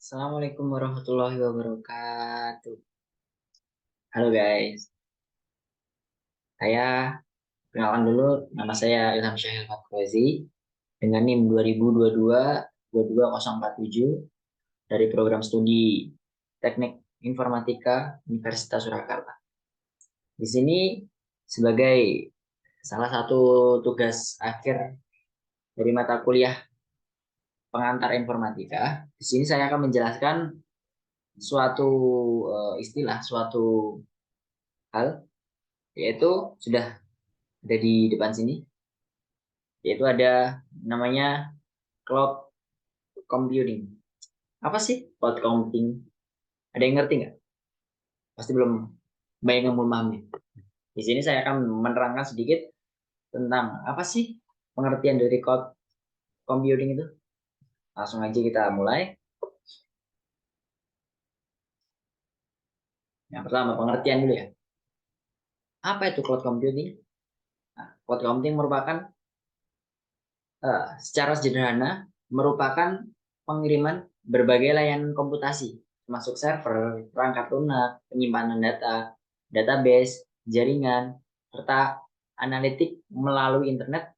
Assalamualaikum warahmatullahi wabarakatuh. Halo guys, saya perkenalkan dulu, nama saya Ilham Syahil Fatkrozi dengan NIM 2022-22047 dari program studi Teknik Informatika Universitas Surakarta. Di sini sebagai salah satu tugas akhir dari mata kuliah pengantar informatika, di sini saya akan menjelaskan suatu suatu hal, yaitu sudah ada di depan sini, yaitu ada namanya cloud computing. Apa sih cloud computing? Ada yang ngerti nggak? Pasti belum banyak yang memahami. Di sini saya akan menerangkan sedikit tentang apa sih pengertian dari cloud computing itu. Langsung aja kita mulai. Yang pertama, pengertian dulu ya. Apa itu cloud computing? Nah, cloud computing merupakan secara sederhana merupakan pengiriman berbagai layanan komputasi, termasuk server, perangkat lunak, penyimpanan data, database, jaringan, serta analitik melalui internet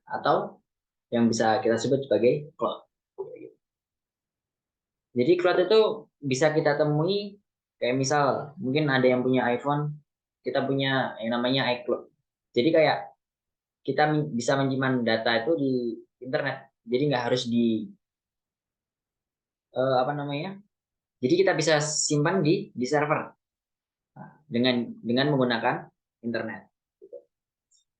atau yang bisa kita sebut sebagai cloud. Jadi cloud itu bisa kita temui kayak misal mungkin ada yang punya iPhone, kita punya yang namanya iCloud. Jadi kayak kita bisa menyimpan data itu di internet. Jadi nggak harus di apa namanya? Jadi kita bisa simpan di server dengan menggunakan internet.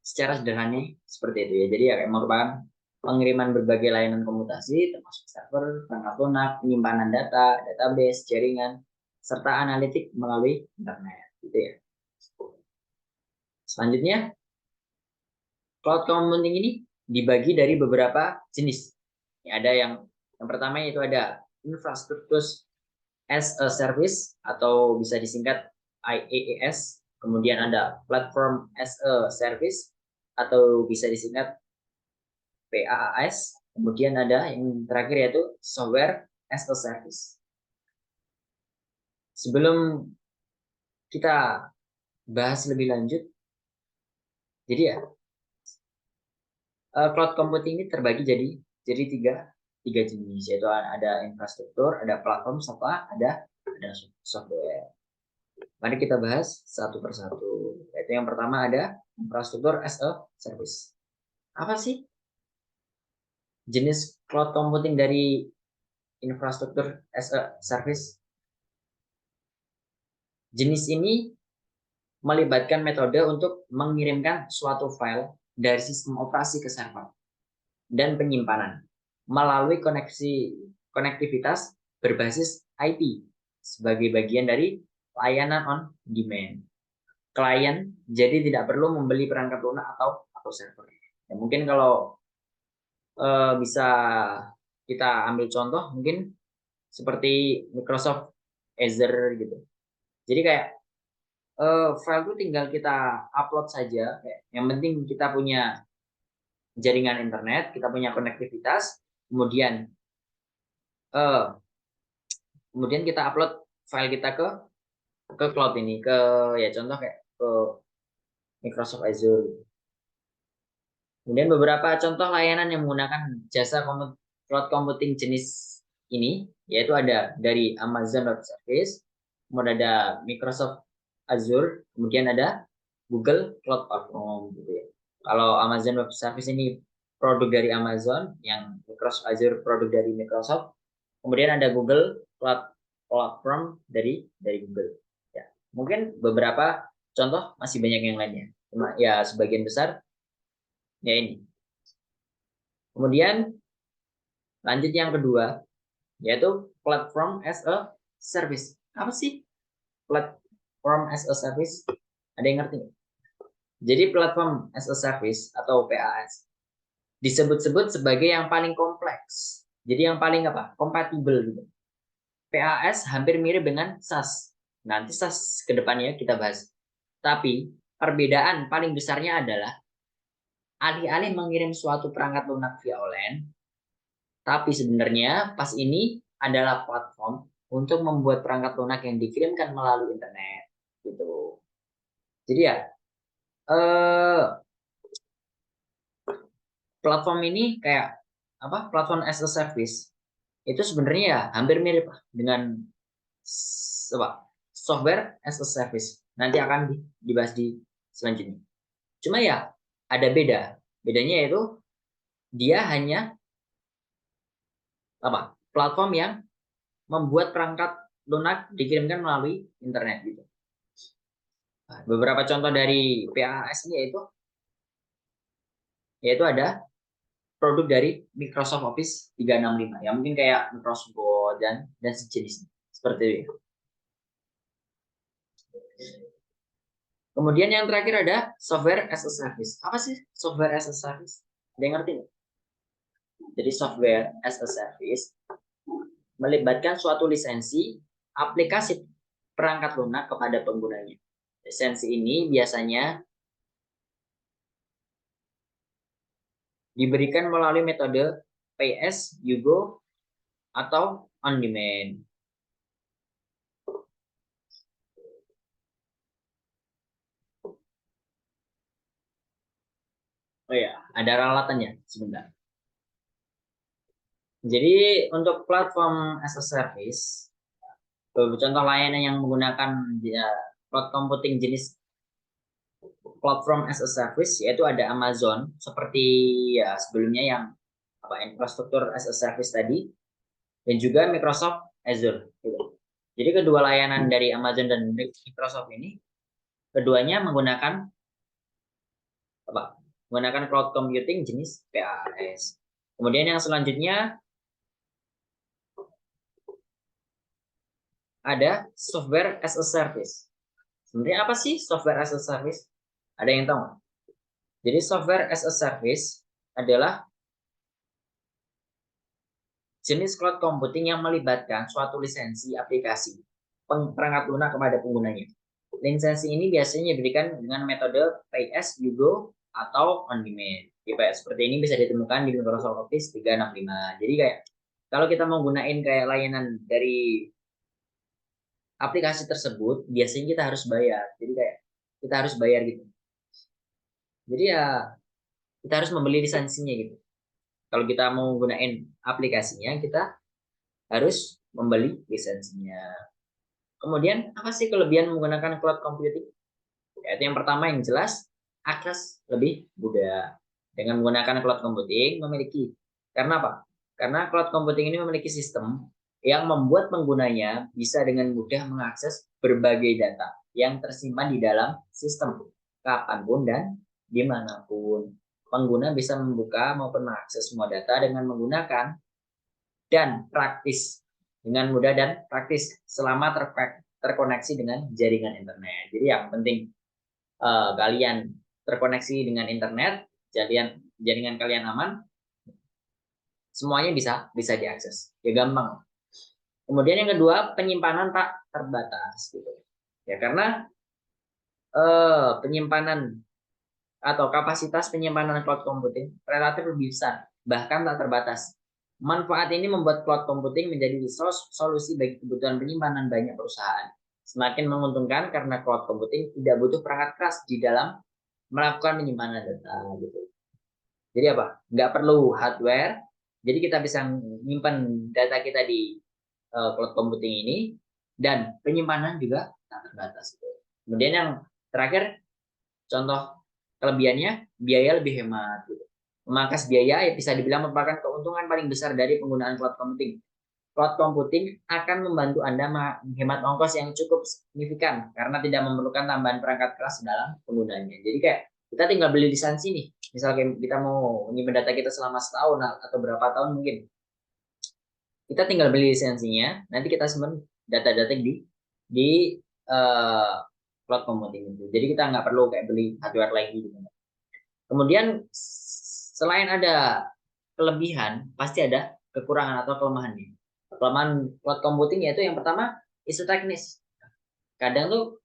Secara sederhana seperti itu ya. Jadi ya kayak merupakan pengiriman berbagai layanan komutasi termasuk server, perangkat lunak, penyimpanan data, database, jaringan, serta analitik melalui internet. Gitu ya. Selanjutnya, cloud computing ini dibagi dari beberapa jenis. Ya, ada yang pertama yaitu ada infrastruktur as a service atau bisa disingkat IaaS. Kemudian ada platform as a service atau bisa disingkat PaaS. Kemudian ada yang terakhir yaitu software as a service. Sebelum kita bahas lebih lanjut, jadi ya cloud computing ini terbagi jadi tiga jenis, yaitu ada infrastruktur, ada platform, serta ada software. Mari kita bahas satu persatu. Yaitu yang pertama ada infrastruktur as a service. Apa sih jenis cloud computing dari infrastruktur as a service? Jenis ini melibatkan metode untuk mengirimkan suatu file dari sistem operasi ke server dan penyimpanan melalui konektivitas berbasis IP sebagai bagian dari layanan on demand. Klien jadi tidak perlu membeli perangkat lunak atau server. Ya, mungkin kalau bisa kita ambil contoh mungkin seperti Microsoft Azure gitu. Jadi kayak file itu tinggal kita upload saja. Yang penting kita punya jaringan internet, kita punya konektivitas, kemudian uh, kemudian kita upload file kita ke cloud ini, ke ya contoh kayak ke Microsoft Azure. Kemudian beberapa contoh layanan yang menggunakan jasa cloud computing jenis ini, yaitu ada dari Amazon Web Service, kemudian ada Microsoft Azure, kemudian ada Google Cloud Platform gitu ya. Kalau Amazon Web Service ini produk dari Amazon, yang Microsoft Azure produk dari Microsoft, kemudian ada Google Cloud Platform dari Google. Ya, mungkin beberapa contoh masih banyak yang lainnya. Cuma ya sebagian besar ya ini. Kemudian lanjut yang kedua, yaitu platform as a service. Apa sih platform as a service? Ada yang ngerti nggak? Jadi platform as a service atau PaaS disebut-sebut sebagai yang paling kompleks. Jadi yang paling apa? Kompatibel gitu. PaaS hampir mirip dengan SaaS. Nanti SaaS ke depannya kita bahas. Tapi perbedaan paling besarnya adalah alih-alih mengirim suatu perangkat lunak via online, tapi sebenarnya pas ini adalah platform untuk membuat perangkat lunak yang dikirimkan melalui internet gitu. Jadi ya platform ini kayak apa? Platform as a service itu sebenarnya ya hampir mirip dengan apa? Software as a service. Nanti akan dibahas di selanjutnya. Cuma ya ada beda. Bedanya yaitu dia hanya apa? Platform yang membuat perangkat lunak dikirimkan melalui internet gitu. Beberapa contoh dari PaaS ini yaitu ada produk dari Microsoft Office 365 ya mungkin kayak Microsoft Word dan sejenisnya seperti itu. Kemudian yang terakhir ada software as a service. Apa sih software as a service? Ada yang ngerti nggak? Jadi software as a service melibatkan suatu lisensi aplikasi perangkat lunak kepada penggunanya. Lisensi ini biasanya diberikan melalui metode pay as you go atau on demand. Oh ya, ada ralatannya sebentar. Jadi untuk platform as a service, contoh layanan yang menggunakan ya, cloud computing jenis platform as a service yaitu ada Amazon seperti ya sebelumnya yang apa infrastruktur as a service tadi dan juga Microsoft Azure. Gitu. Jadi kedua layanan dari Amazon dan Microsoft ini keduanya menggunakan apa? Menggunakan cloud computing jenis PaaS. Kemudian yang selanjutnya ada software as a service. Sebenarnya apa sih software as a service? Ada yang tahu? Jadi software as a service adalah jenis cloud computing yang melibatkan suatu lisensi aplikasi perangkat lunak kepada penggunanya. Lisensi ini biasanya diberikan dengan metode pay as you go atau on demand. Seperti ini bisa ditemukan di Microsoft Office 365. Jadi kayak kalau kita mau gunain kayak layanan dari aplikasi tersebut, biasanya kita harus bayar. Jadi kayak kita harus bayar gitu. Jadi ya kita harus membeli lisensinya gitu. Kalau kita mau gunain aplikasinya, kita harus membeli lisensinya. Kemudian apa sih kelebihan menggunakan cloud computing? Yaitu yang pertama yang jelas akses lebih mudah. Dengan menggunakan cloud computing memiliki karena apa? Karena cloud computing ini memiliki sistem yang membuat penggunanya bisa dengan mudah mengakses berbagai data yang tersimpan di dalam sistem kapanpun dan dimanapun. Pengguna bisa membuka maupun mengakses semua data dengan menggunakan dan praktis dengan mudah dan praktis selama terkoneksi dengan jaringan internet. Jadi yang penting kalian terkoneksi dengan internet, jaringan kalian aman, semuanya bisa diakses. Ya gampang. Kemudian yang kedua, penyimpanan tak terbatas gitu. Ya karena penyimpanan atau kapasitas penyimpanan cloud computing relatif lebih besar, bahkan tak terbatas. Manfaat ini membuat cloud computing menjadi solusi bagi kebutuhan penyimpanan banyak perusahaan. Semakin menguntungkan karena cloud computing tidak butuh perangkat keras di dalam melakukan penyimpanan data gitu. Jadi apa? Nggak perlu hardware. Jadi kita bisa menyimpan data kita di cloud computing ini dan penyimpanan juga tak terbatas. Kemudian yang terakhir, contoh kelebihannya biaya lebih hemat. Gitu. Memangkas biaya ya bisa dibilang merupakan keuntungan paling besar dari penggunaan cloud computing. Cloud computing akan membantu Anda menghemat ongkos yang cukup signifikan karena tidak memerlukan tambahan perangkat keras dalam penggunaannya. Jadi kayak kita tinggal beli lisensi nih. Misalnya kita mau menyimpan data kita selama setahun atau berapa tahun mungkin. Kita tinggal beli lisensinya, nanti kita simpan data-data di cloud computing itu. Jadi kita nggak perlu kayak beli hardware lagi gitu. Kemudian selain ada kelebihan, pasti ada kekurangan atau kelemahannya. Kelemahan cloud computing yaitu yang pertama isu teknis. Kadang tuh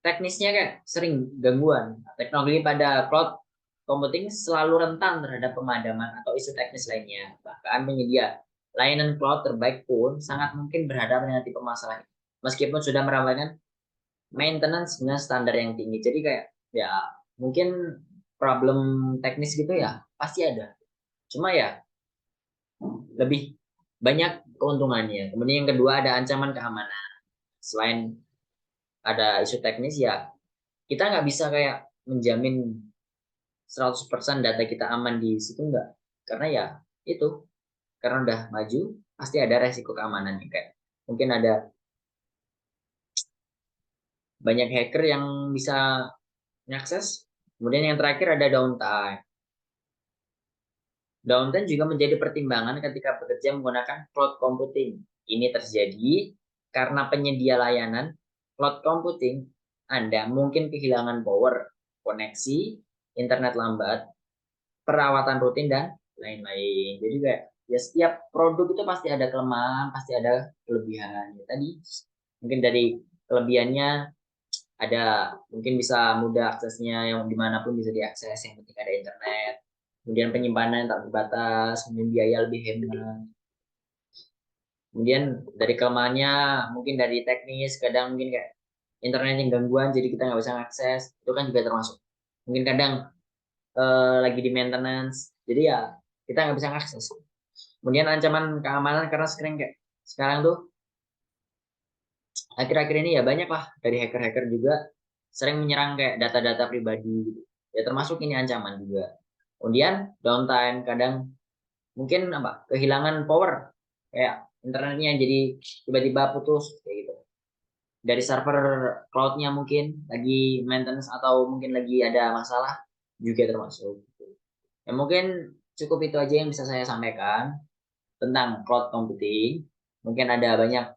teknisnya kayak sering gangguan. Teknologi pada cloud computing selalu rentan terhadap pemadaman atau isu teknis lainnya. Bahkan penyedia layanan cloud terbaik pun sangat mungkin berhadapan dengan tipe masalah ini. Meskipun sudah meramaikan maintenance dengan standar yang tinggi. Jadi kayak ya mungkin problem teknis gitu ya pasti ada. Cuma ya lebih banyak keuntungannya. Kemudian yang kedua ada ancaman keamanan. Selain ada isu teknis ya kita nggak bisa kayak menjamin 100% data kita aman di situ enggak. Karena ya itu karena udah maju pasti ada resiko keamanan kayak mungkin ada banyak hacker yang bisa mengakses. Kemudian yang terakhir ada downtime. Downtime juga menjadi pertimbangan ketika bekerja menggunakan cloud computing. Ini terjadi karena penyedia layanan cloud computing Anda mungkin kehilangan power, koneksi, internet lambat, perawatan rutin dan lain-lain. Jadi kayak ya setiap produk itu pasti ada kelemahan, pasti ada kelebihan. Ya, tadi mungkin dari kelebihannya ada mungkin bisa mudah aksesnya yang dimanapun bisa diakses, yang penting ada internet. Kemudian penyimpanan tak terbatas, kemudian biaya lebih hemat. Kemudian dari kelemahannya mungkin dari teknis, kadang mungkin kayak internet yang gangguan jadi kita nggak bisa akses, itu kan juga termasuk. Mungkin kadang lagi di maintenance, jadi ya kita nggak bisa akses. Kemudian ancaman keamanan karena sekarang tuh akhir-akhir ini ya banyak lah dari hacker-hacker juga sering menyerang kayak data-data pribadi gitu. Ya termasuk ini ancaman juga. Kemudian downtime kadang mungkin apa kehilangan power kayak internetnya jadi tiba-tiba putus kayak gitu. Dari server cloudnya mungkin lagi maintenance atau mungkin lagi ada masalah juga termasuk. Ya mungkin cukup itu aja yang bisa saya sampaikan tentang cloud computing. Mungkin ada banyak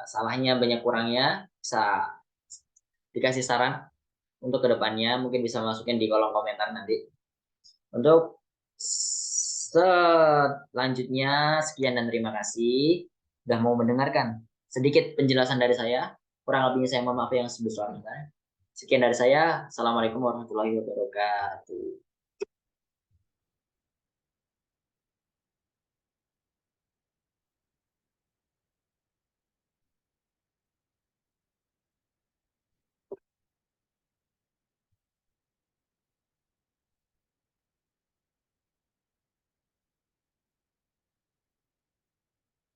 salahnya, banyak kurangnya. Bisa dikasih saran untuk kedepannya, mungkin bisa masukin di kolom komentar nanti. Untuk selanjutnya, sekian dan terima kasih sudah mau mendengarkan sedikit penjelasan dari saya. Kurang lebihnya saya mohon maaf yang sebesar-besarnya. Sekian dari saya. Assalamualaikum warahmatullahi wabarakatuh.